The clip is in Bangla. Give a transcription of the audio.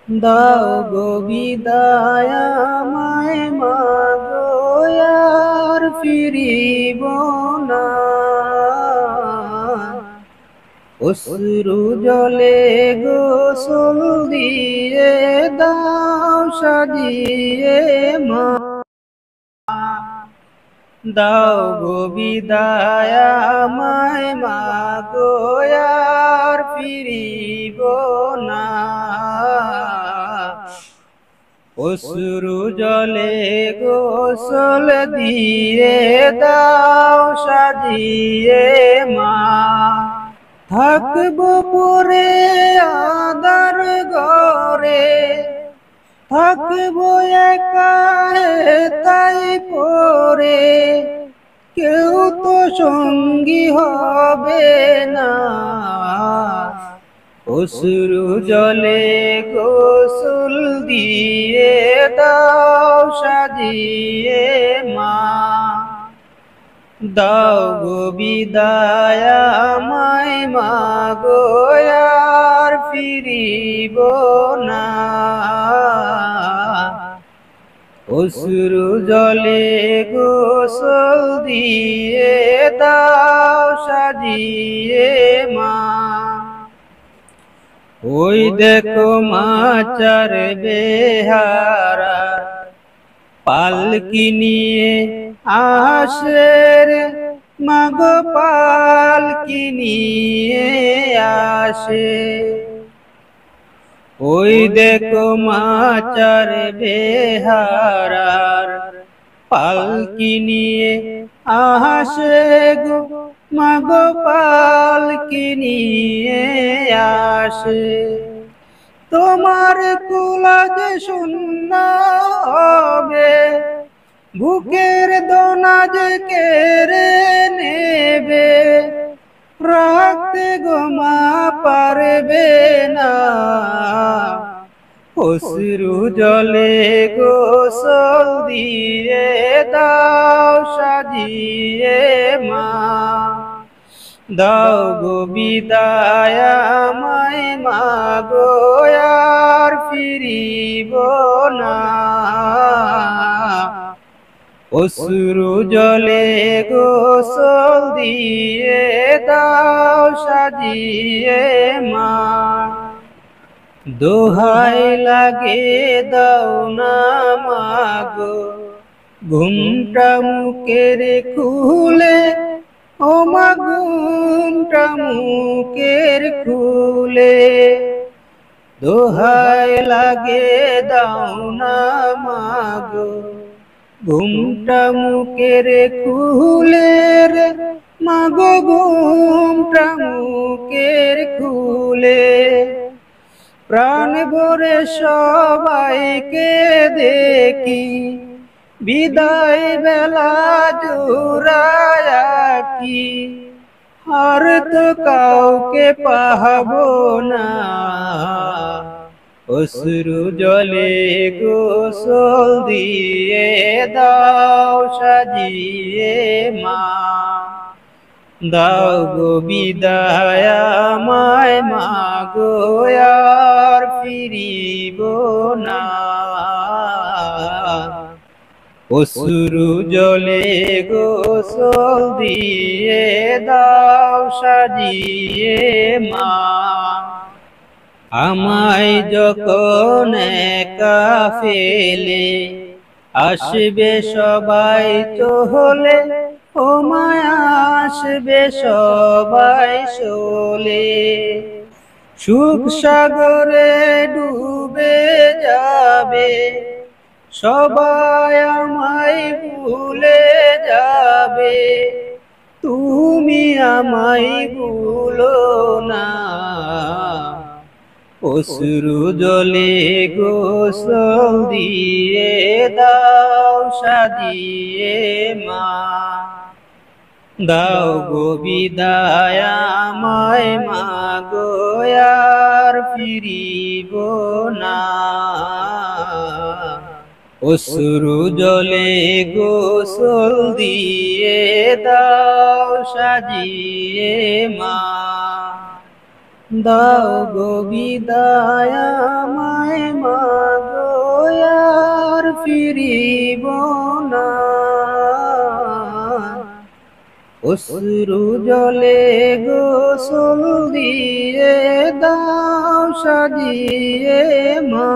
দাও গো বিদায় আমায় মাগো আর ফিরিব না। অশ্রু জলে গোসল দিয়ে দাও সাজিয়ে মা। দাও গো বিদায় আমায় মাগো আর ফিরিব না। অশ্রু জলে গোসল দিয়ে দাও সাজিয়ে মা। থাকবো পরে আদার ঘরে, থাকবো একা তাই পরে, কেউ তো সঙ্গী হবে না। অশ্রু জলে গোসল দিয়ে দাও সাজিয়ে মা। দাও গো বিদায় আমায় মাগো আর ফিরিব না। অশ্রু জলে গোসল দিয়ে দাও সাজিয়ে মা। ওই দেখো মাচার বেহারা পালকি নিয়ে আসে রে, মাগো পালকি নিয়ে আসে। ওই দেখো মাচার বেহারার পালকি নিয়ে আসে গো, মাগো পালকি নিয়ে আসে। তোমার কুলাজ শূন্য হবে, বুকের দোনাজ কেড়ে নেবে, রাখতে গো মা পারবে না। অশ্রু জলে গোসল দিয়ে দাও সাজিয়ে মা। দাও গো বিদায় আমায় মাগো আর ফিরিব না। অশ্রু জলে গোসল দিয়ে দাও সাজিয়ে মা। দোহাই লাগে দাও না মাগো ঘুমটা মুখের খুলে, ও মা ঘুমটা মুখের খুলে। দোহাই লাগে দাও না মাগো ঘুমটা মুখের খুলে রে, মাগো ঘুমটা মুখের খুলে। প্রাণ ভরে সবাইকে দেখি, বিদায় বেলা জোড়ায়া কি, আর তো কাউকে পাবো না। অশ্রু জলে গোসল দিয়ে দাও সাজিয়ে মা। দাও গো বিদায় আমায় মাগো আর ফিরিব না। অশ্রু জলে গোসল দিয়ে দাও সাজিয়ে মা। আমায় যখন একা ফেলে আসবে সবাই চলে, ও মায়া আসবে সবাই চলে। সুখ সাগরে ডুবে যাবে, সবাই আমায় ভুলে যাবে, তুমি আমায় ভুলো না। অশ্রু জলে গোসল দিয়ে দাও সাজিয়ে মা। দাও গো বিদায় আমায় মাগো আর ফিরিব না। অশ্রু জলে গোসল দিয়ে দাও সাজিয়ে মা। দাও গো বিদায় আমায় ফিরিব না। অশ্রু জলে গোসল দিয়ে দাও সাজিয়ে মা।